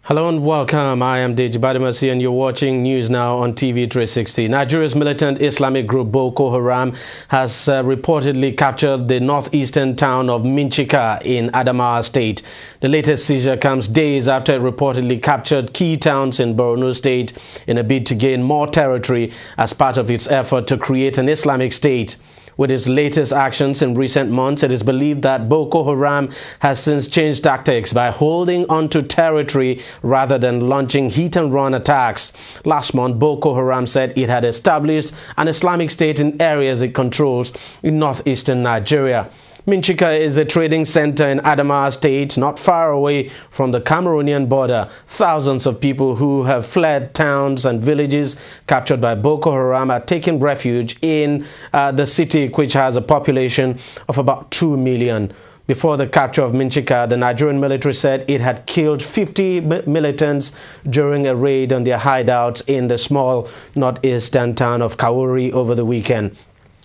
Hello and welcome. I am Deji Badimasi and you're watching News Now on TV360. Nigeria's militant Islamic group Boko Haram has reportedly captured the northeastern town of Minchika in Adamawa State. The latest seizure comes days after it reportedly captured key towns in Borno State in a bid to gain more territory as part of its effort to create an Islamic state. With its latest actions in recent months, it is believed that Boko Haram has since changed tactics by holding onto territory rather than launching hit-and-run attacks. Last month, Boko Haram said it had established an Islamic state in areas it controls in northeastern Nigeria. Minchika is a trading center in Adamawa State, not far away from the Cameroonian border. Thousands of people who have fled towns and villages captured by Boko Haram are taking refuge in the city, which has a population of about 2 million. Before the capture of Minchika, the Nigerian military said it had killed 50 militants during a raid on their hideouts in the small northeastern town of Kauri over the weekend.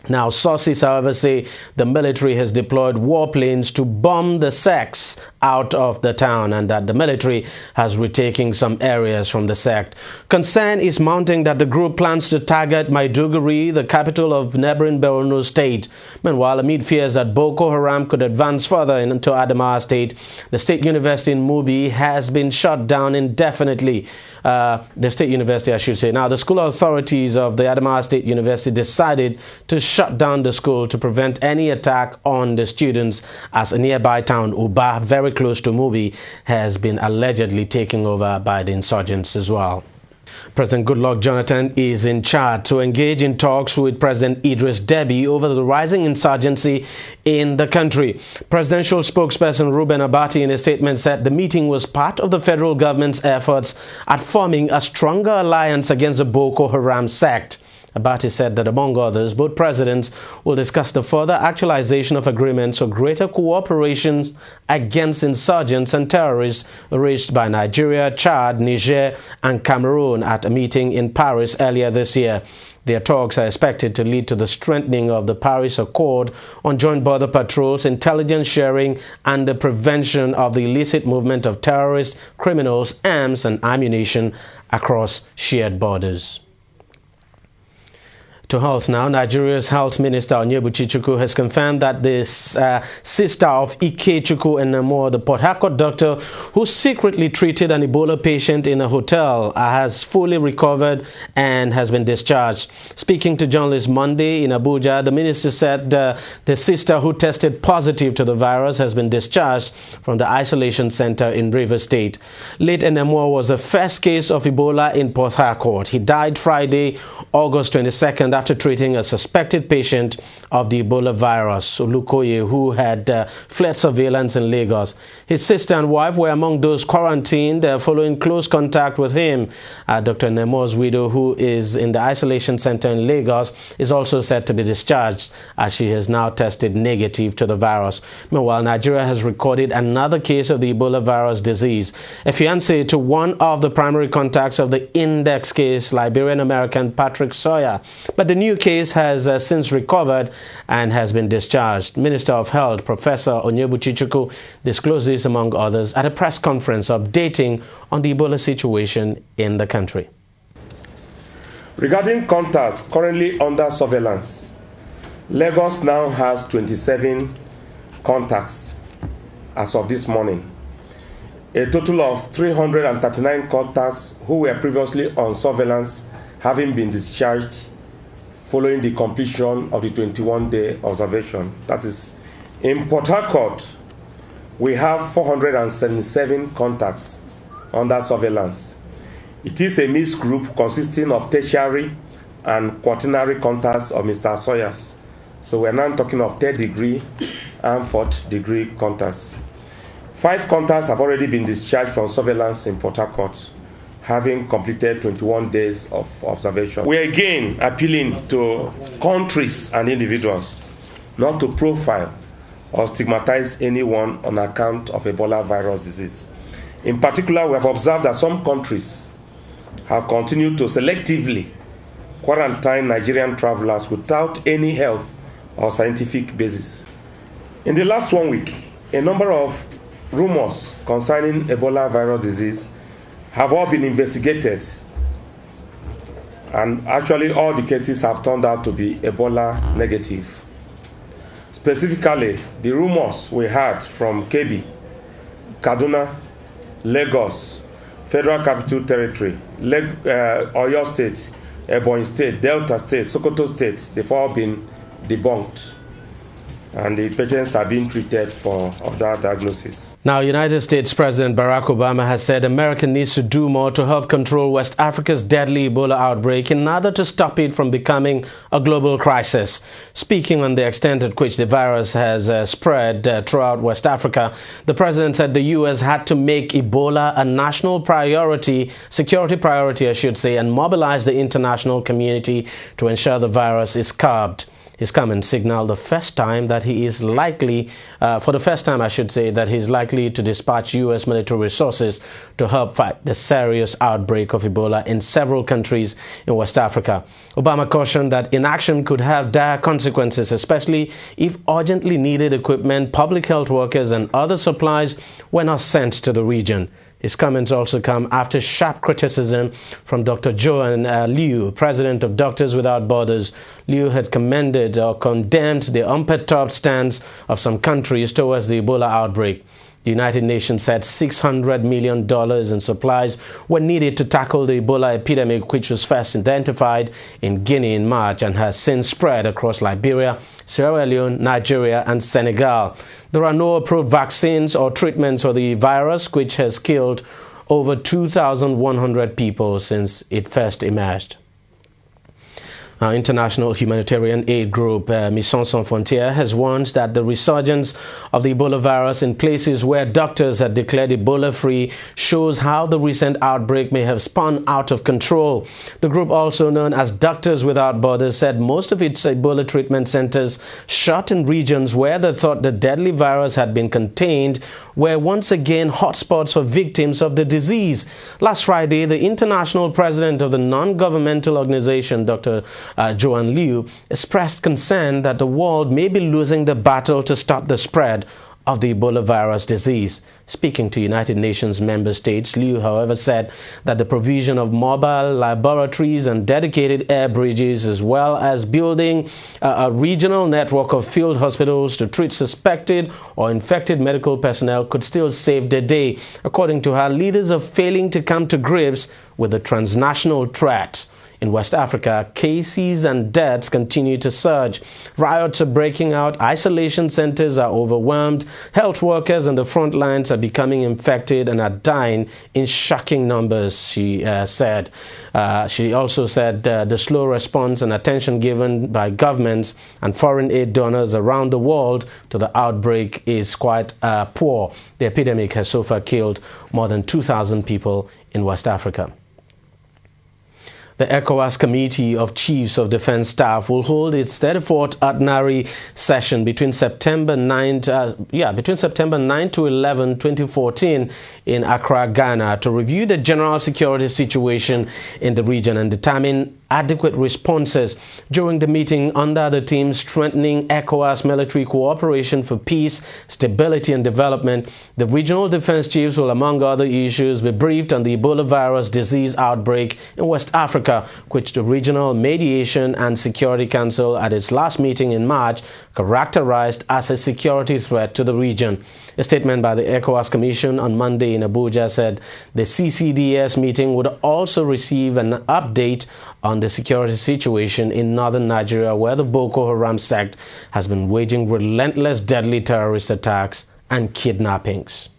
Now, sources, however, say the military has deployed warplanes to bomb the sects out of the town and that the military has retaken some areas from the sect. Concern is mounting that the group plans to target Maiduguri, the capital of neighboring Borno State. Meanwhile, amid fears that Boko Haram could advance further into Adamawa State, the State University in Mubi has been shut down indefinitely. The State University, I should say. Now, the school authorities of the Adamawa State University decided to shut down the school to prevent any attack on the students as a nearby town, Uba, very close to Mubi, has been allegedly taken over by the insurgents as well. President Goodluck Jonathan is in charge to engage in talks with President Idris Deby over the rising insurgency in the country. Presidential spokesperson Reuben Abati in a statement said the meeting was part of the federal government's efforts at forming a stronger alliance against the Boko Haram sect. Abati said that, among others, both presidents will discuss the further actualization of agreements for greater cooperation against insurgents and terrorists reached by Nigeria, Chad, Niger, and Cameroon at a meeting in Paris earlier this year. Their talks are expected to lead to the strengthening of the Paris Accord on joint border patrols, intelligence sharing, and the prevention of the illicit movement of terrorists, criminals, arms, and ammunition across shared borders. To health now, Nigeria's Health Minister Onyebuchi has confirmed that the sister of Ike Chukwu Enemo, the Port Harcourt doctor who secretly treated an Ebola patient in a hotel, has fully recovered and has been discharged. Speaking to journalists Monday in Abuja, the minister said the sister who tested positive to the virus has been discharged from the isolation center in Rivers State. Late Enemo was the first case of Ebola in Port Harcourt. He died Friday, August 22nd, after treating a suspected patient of the Ebola virus, Olukoye, who had fled surveillance in Lagos. His sister and wife were among those quarantined following close contact with him. Dr. Nemo's widow, who is in the isolation center in Lagos, is also said to be discharged as she has now tested negative to the virus. Meanwhile, Nigeria has recorded another case of the Ebola virus disease. A fiancé to one of the primary contacts of the index case, Liberian-American Patrick Sawyer. But the new case has since recovered and has been discharged. Minister of Health, Professor Onyebuchi disclosed this, among others, at a press conference updating on the Ebola situation in the country. Regarding contacts currently under surveillance, Lagos now has 27 contacts as of this morning. A total of 339 contacts who were previously on surveillance having been discharged following the completion of the 21-day observation. That is, in Port Harcourt, we have 477 contacts under surveillance. It is a mixed group consisting of tertiary and quaternary contacts of Mr. Sawyers. So we're now talking of third degree and fourth degree contacts. 5 contacts have already been discharged from surveillance in Port Harcourt, having completed 21 days of observation. We are again appealing to countries and individuals not to profile or stigmatize anyone on account of Ebola virus disease. In particular, we have observed that some countries have continued to selectively quarantine Nigerian travelers without any health or scientific basis. In the last 1 week, a number of rumors concerning Ebola virus disease have all been investigated, and actually all the cases have turned out to be Ebola negative. Specifically, the rumors we had from Kebbi, Kaduna, Lagos, Federal Capital Territory, Oyo State, Ebonyi State, Delta State, Sokoto State, they've all been debunked, and the patients are being treated for that diagnosis. Now, United States President Barack Obama has said America needs to do more to help control West Africa's deadly Ebola outbreak in order to stop it from becoming a global crisis. Speaking on the extent at which the virus has spread throughout West Africa, the president said the U.S. had to make Ebola a national priority, security priority, I should say, and mobilize the international community to ensure the virus is curbed. His comments signal the first time that he is likely, for the first time I should say, that he is likely to dispatch U.S. military resources to help fight the serious outbreak of Ebola in several countries in West Africa. Obama cautioned that inaction could have dire consequences, especially if urgently needed equipment, public health workers and other supplies were not sent to the region. His comments also come after sharp criticism from Dr. Joan Liu, president of Doctors Without Borders. Liu had commended or condemned the unperturbed stance of some countries towards the Ebola outbreak. The United Nations said $600 million in supplies were needed to tackle the Ebola epidemic, which was first identified in Guinea in March and has since spread across Liberia, Sierra Leone, Nigeria and Senegal. There are no approved vaccines or treatments for the virus, which has killed over 2,100 people since it first emerged. International humanitarian aid group Mission Sans Frontières has warned that the resurgence of the Ebola virus in places where doctors had declared Ebola-free shows how the recent outbreak may have spun out of control. The group, also known as Doctors Without Borders, said most of its Ebola treatment centers shut in regions where they thought the deadly virus had been contained were once again hotspots for victims of the disease. Last Friday, the international president of the non-governmental organization, Dr. Joan Liu, expressed concern that the world may be losing the battle to stop the spread of the Ebola virus disease. Speaking to United Nations member states, Liu, however, said that the provision of mobile laboratories and dedicated air bridges, as well as building a regional network of field hospitals to treat suspected or infected medical personnel, could still save the day. According to her, leaders are failing to come to grips with the transnational threat. In West Africa, cases and deaths continue to surge. Riots are breaking out, isolation centers are overwhelmed, health workers on the front lines are becoming infected and are dying in shocking numbers, she said. She also said the slow response and attention given by governments and foreign aid donors around the world to the outbreak is quite poor. The epidemic has so far killed more than 2,000 people in West Africa. The ECOWAS Committee of Chiefs of Defense Staff will hold its 34th ordinary session between September 9 to 11, 2014 in Accra, Ghana, to review the general security situation in the region and determine adequate responses. During the meeting, under the theme Strengthening ECOWAS Military Cooperation for Peace, Stability and Development, the regional defense chiefs will, among other issues, be briefed on the Ebola virus disease outbreak in West Africa, which the Regional Mediation and Security Council at its last meeting in March characterized as a security threat to the region. A statement by the ECOWAS Commission on Monday in Abuja said the CCDS meeting would also receive an update on the security situation in northern Nigeria, where the Boko Haram sect has been waging relentless deadly terrorist attacks and kidnappings.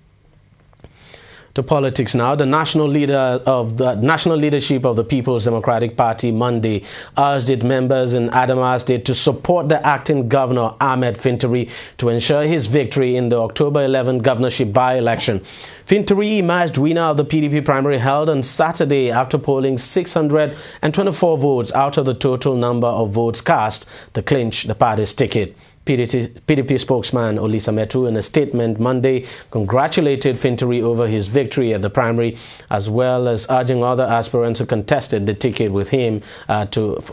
To politics now. The national leadership of the People's Democratic Party Monday urged its members in Adamawa State to support the acting governor Ahmed Fintiri to ensure his victory in the October 11 governorship by-election. Fintiri emerged winner of the PDP primary held on Saturday after polling 624 votes out of the total number of votes cast to clinch the party's ticket. PDP spokesman Olisa Metu, in a statement Monday, congratulated Fintiri over his victory at the primary, as well as urging other aspirants who contested the ticket with him to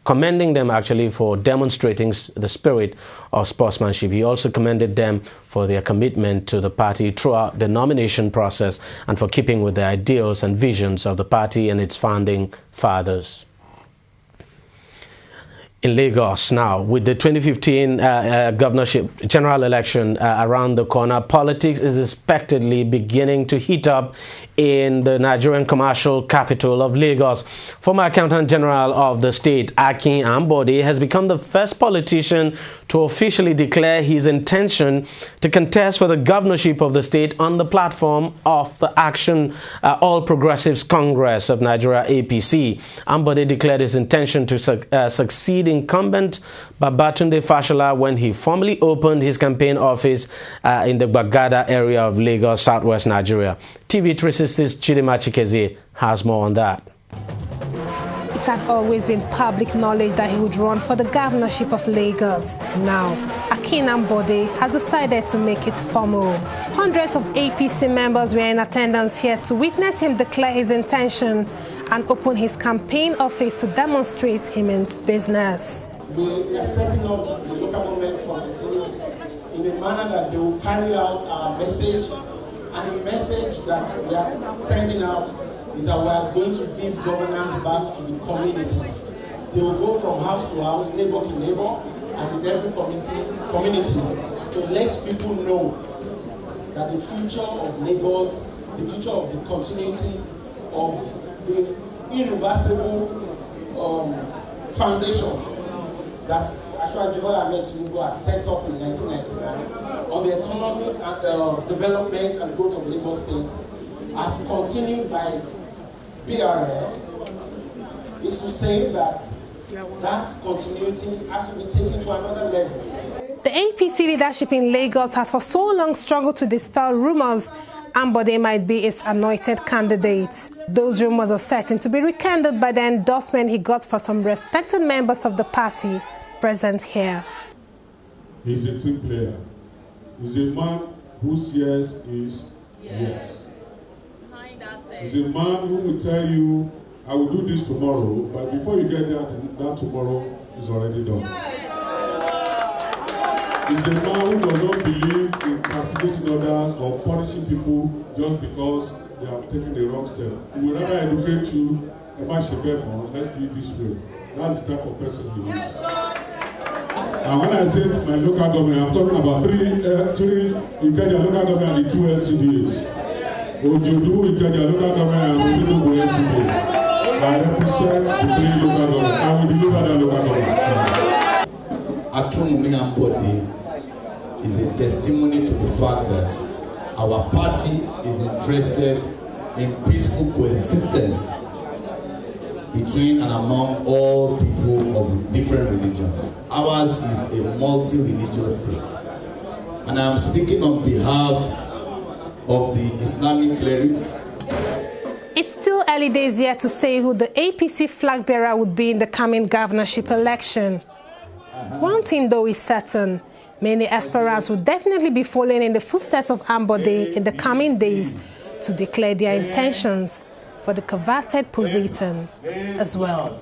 commending them actually for demonstrating the spirit of sportsmanship. He also commended them for their commitment to the party throughout the nomination process and for keeping with the ideals and visions of the party and its founding fathers. In Lagos now, with the 2015 governorship general election around the corner, politics is expectedly beginning to heat up in the Nigerian commercial capital of Lagos. Former Accountant General of the state, Akin Ambode, has become the first politician to officially declare his intention to contest for the governorship of the state on the platform of the Action All Progressives Congress of Nigeria, APC. Ambode declared his intention to succeed incumbent Babatunde Fashola when he formally opened his campaign office in the Gbagada area of Lagos, southwest Nigeria. TV360's Chidima Chikeze has more on that. It had always been public knowledge that he would run for the governorship of Lagos. Now, Akin Ambode has decided to make it formal. Hundreds of APC members were in attendance here to witness him declare his intention and open his campaign office to demonstrate his business. We are setting up the local government committees in a manner that they will carry out our message, and the message that we are sending out is that we are going to give governance back to the communities. They will go from house to house, neighbor to neighbor, and in every community to let people know that the future of Lagos, the future of the continuity of the irreversible foundation that Ashwa Jibala Ahmed Tinubu has set up in 1999 on the economic and development and growth of Lagos State, as continued by BRF, is to say that that continuity has to be taken to another level. The APC leadership in Lagos has for so long struggled to dispel rumors Ambode might be its anointed candidate. Those rumors are certain to be rekindled by the endorsement he got for some respected members of the party present here. He's a team player. He's a man whose yes is yes. He's a man who will tell you, I will do this tomorrow, but before you get there, that tomorrow is already done. He's a man who does not believe in castigating others or punishing people just because they have taken the wrong step. He will rather educate you, let's do it this way. That's the type of person he is. And when I say my local government, I'm talking about three Ikeja local government and the 2 LCDs. Ojodu, Ikeja local government and Ojodu LCD. I represent the 3 local government. I will deliver that local government. Akin Ambode is a testimony to the fact that our party is interested in peaceful coexistence between and among all people of different religions. Ours is a multi-religious state. And I am speaking on behalf of the Islamic clerics. It's still early days yet to say who the APC flag bearer would be in the coming governorship election. One thing though is certain, many aspirants will definitely be following in the footsteps of Ambode in the coming days to declare their intentions for the coveted position as well.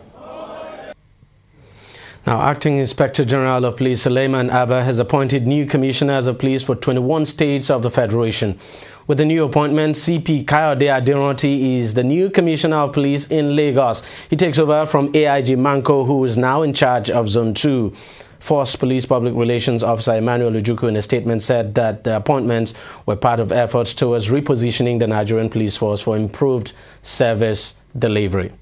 Now, Acting Inspector General of Police Suleiman Abba has appointed new commissioners of police for 21 states of the Federation. With the new appointment, CP Kayode Aderanti is the new Commissioner of Police in Lagos. He takes over from AIG Manko, who is now in charge of Zone 2. Force Police Public Relations Officer Emmanuel Ojukwu in a statement said that the appointments were part of efforts towards repositioning the Nigerian police force for improved service delivery.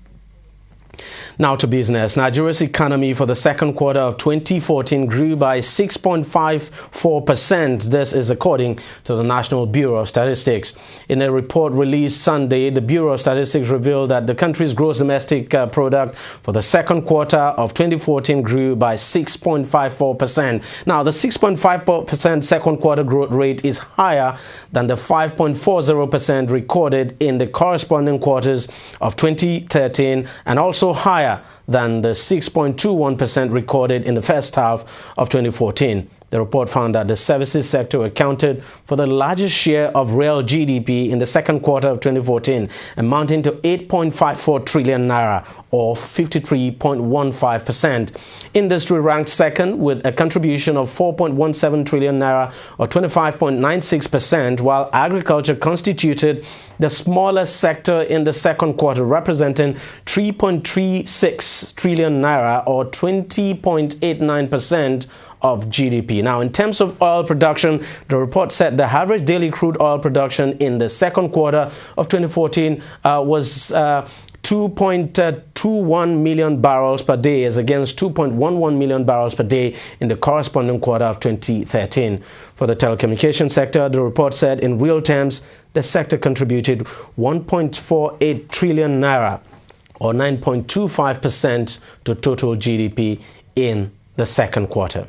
Now to business. Nigeria's economy for the second quarter of 2014 grew by 6.54%. This is according to the National Bureau of Statistics. In a report released Sunday, the Bureau of Statistics revealed that the country's gross domestic product for the second quarter of 2014 grew by 6.54%. Now, the 6.54% second quarter growth rate is higher than the 5.40% recorded in the corresponding quarters of 2013 and also higher than the 6.21% recorded in the first half of 2014. The report found that the services sector accounted for the largest share of real GDP in the second quarter of 2014, amounting to 8.54 trillion naira, or 53.15%. Industry ranked second with a contribution of 4.17 trillion naira, or 25.96%, while agriculture constituted the smallest sector in the second quarter, representing 3.36 trillion naira, or 20.89% of GDP. Now, in terms of oil production, the report said the average daily crude oil production in the second quarter of 2014 was 2.21 million barrels per day, as against 2.11 million barrels per day in the corresponding quarter of 2013. For the telecommunications sector, the report said in real terms, the sector contributed 1.48 trillion naira, or 9.25% to total GDP in the second quarter.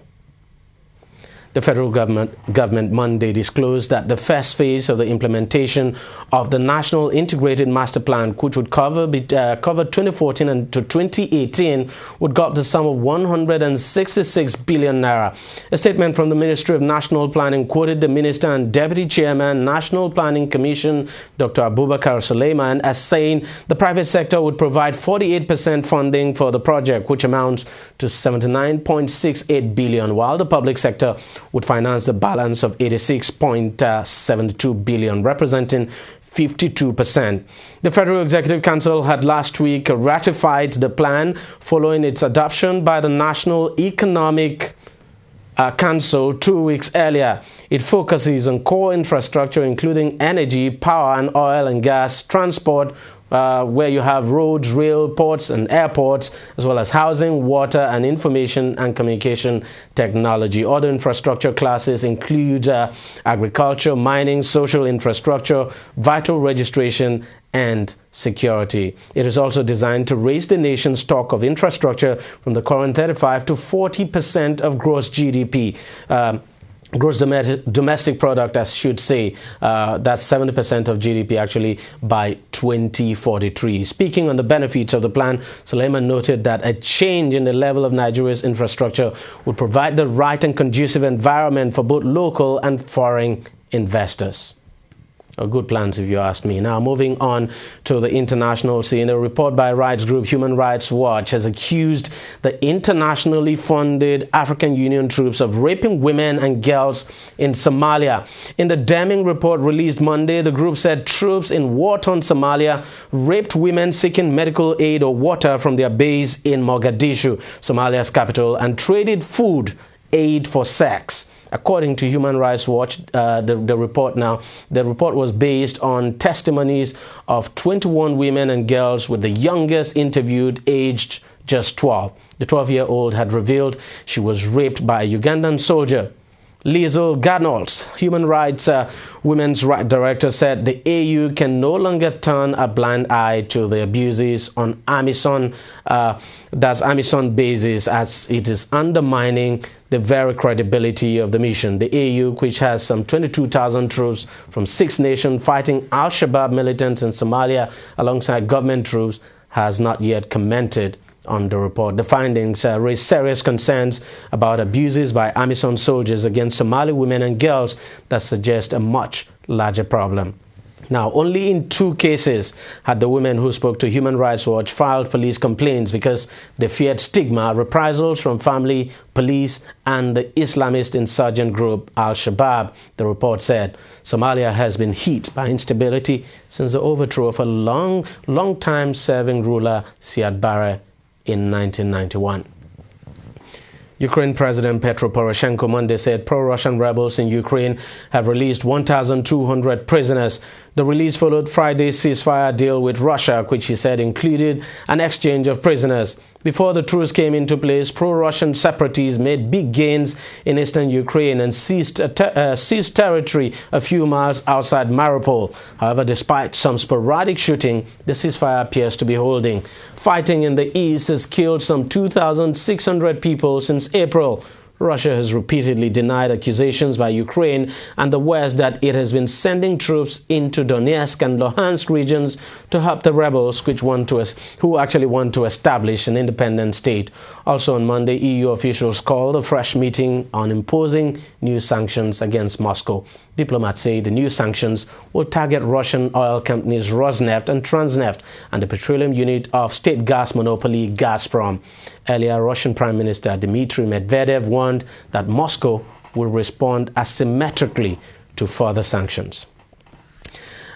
The federal government Monday disclosed that the first phase of the implementation of the National Integrated Master Plan, which would cover 2014 and to 2018, would go up the sum of 166 billion naira. A statement from the Ministry of National Planning quoted the Minister and Deputy Chairman, National Planning Commission, Dr. Abubakar Suleiman, as saying the private sector would provide 48% funding for the project, which amounts to 79.68 billion, while the public sector would finance the balance of 86.72 billion, representing 52%. The Federal Executive Council had last week ratified the plan following its adoption by the National Economic Council 2 weeks earlier. It focuses on core infrastructure, including energy, power and oil and gas, transport, where you have roads, rail, ports and airports, as well as housing, water and information and communication technology. Other infrastructure classes include agriculture, mining, social infrastructure, vital registration and security. It is also designed to raise the nation's stock of infrastructure from the current 35% to 40% of gross GDP. Gross domestic product, I should say. That's 70% of GDP actually by 2043. Speaking on the benefits of the plan, Suleiman noted that a change in the level of Nigeria's infrastructure would provide the right and conducive environment for both local and foreign investors. Good plans, if you ask me. Now, moving on to the international scene, a report by rights group Human Rights Watch has accused the internationally funded African Union troops of raping women and girls in Somalia. In the damning report released Monday, the group said troops in war-torn Somalia raped women seeking medical aid or water from their base in Mogadishu, Somalia's capital, and traded food aid for sex. According to Human Rights Watch, the report was based on testimonies of 21 women and girls, with the youngest interviewed aged just 12. The 12-year-old had revealed she was raped by a Ugandan soldier. Liesl Garnolds, Human Rights Women's Rights Director, said the AU can no longer turn a blind eye to the abuses on AMISOM bases, as it is undermining the very credibility of the mission. The AU, which has some 22,000 troops from 6 nations fighting Al-Shabaab militants in Somalia alongside government troops, has not yet commented on the report. The findings raise serious concerns about abuses by AMISOM soldiers against Somali women and girls that suggest a much larger problem. Now, only in 2 cases had the women who spoke to Human Rights Watch filed police complaints because they feared stigma, reprisals from family, police, and the Islamist insurgent group Al-Shabaab. The report said Somalia has been hit by instability since the overthrow of a long-time serving ruler, Siad Barre, in 1991. Ukraine President Petro Poroshenko Monday said pro-Russian rebels in Ukraine have released 1,200 prisoners. The release followed Friday's ceasefire deal with Russia, which he said included an exchange of prisoners. Before the truce came into place, pro-Russian separatists made big gains in eastern Ukraine and seized territory a few miles outside Mariupol. However, despite some sporadic shooting, the ceasefire appears to be holding. Fighting in the east has killed some 2,600 people since April. Russia has repeatedly denied accusations by Ukraine and the West that it has been sending troops into Donetsk and Luhansk regions to help the rebels who actually want to establish an independent state. Also on Monday, EU officials called a fresh meeting on imposing new sanctions against Moscow. Diplomats say the new sanctions will target Russian oil companies Rosneft and Transneft and the petroleum unit of state gas monopoly Gazprom. Earlier, Russian Prime Minister Dmitry Medvedev warned that Moscow will respond asymmetrically to further sanctions.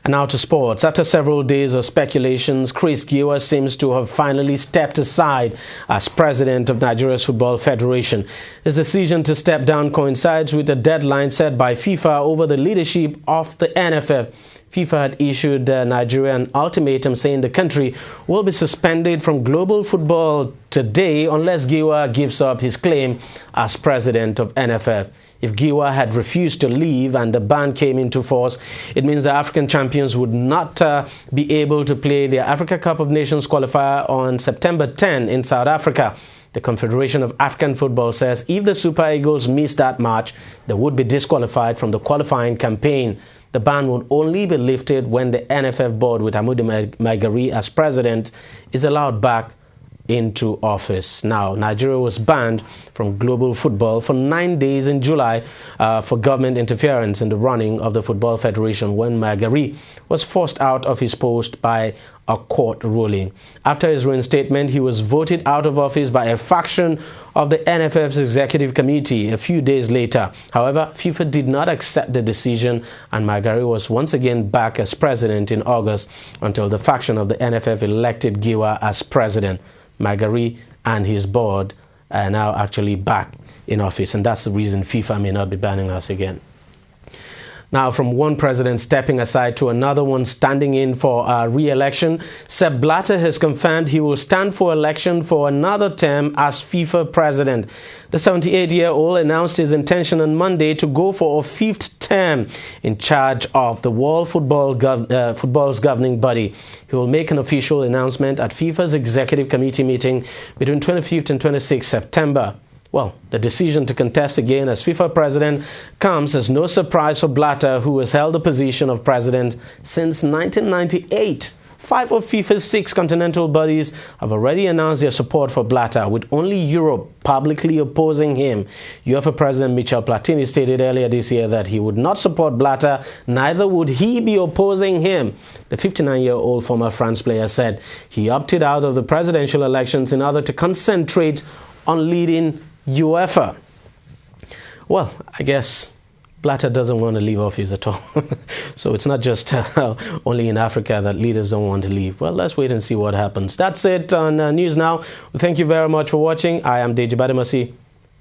And now to sports. After several days of speculations, Chris Giwa seems to have finally stepped aside as president of Nigeria's Football Federation. His decision to step down coincides with a deadline set by FIFA over the leadership of the NFF. FIFA had issued Nigeria an ultimatum saying the country will be suspended from global football today unless Giwa gives up his claim as president of NFF. If Giwa had refused to leave and the ban came into force, it means the African champions would not be able to play their Africa Cup of Nations qualifier on September 10 in South Africa. The Confederation of African Football says if the Super Eagles miss that match, they would be disqualified from the qualifying campaign. The ban would only be lifted when the NFF board, with Amudu Maigari as president, is allowed back into office. Now, Nigeria was banned from global football for 9 days in July for government interference in the running of the Football Federation when Maigari was forced out of his post by a court ruling. After his reinstatement, he was voted out of office by a faction of the NFF's executive committee a few days later. However, FIFA did not accept the decision and Maigari was once again back as president in August until the faction of the NFF elected Giwa as president. Maigari and his board are now actually back in office, and that's the reason FIFA may not be banning us again. Now, from one president stepping aside to another one standing in for re-election, Sepp Blatter has confirmed he will stand for election for another term as FIFA president. The 78-year-old announced his intention on Monday to go for a fifth term in charge of the World Football's governing body. He will make an official announcement at FIFA's executive committee meeting between 25th and 26th September. Well, the decision to contest again as FIFA president comes as no surprise for Blatter, who has held the position of president since 1998. 5 of FIFA's 6 continental bodies have already announced their support for Blatter, with only Europe publicly opposing him. UEFA President Michel Platini stated earlier this year that he would not support Blatter, neither would he be opposing him. The 59-year-old former France player said he opted out of the presidential elections in order to concentrate on leading UEFA. Well, I guess Blatter doesn't want to leave office at all. So it's not just only in Africa that leaders don't want to leave. Well, let's wait and see what happens. That's it on News Now. Well, thank you very much for watching. I am Deji Bademasi.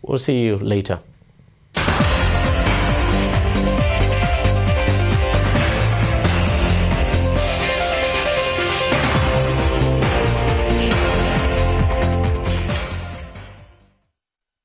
We'll see you later.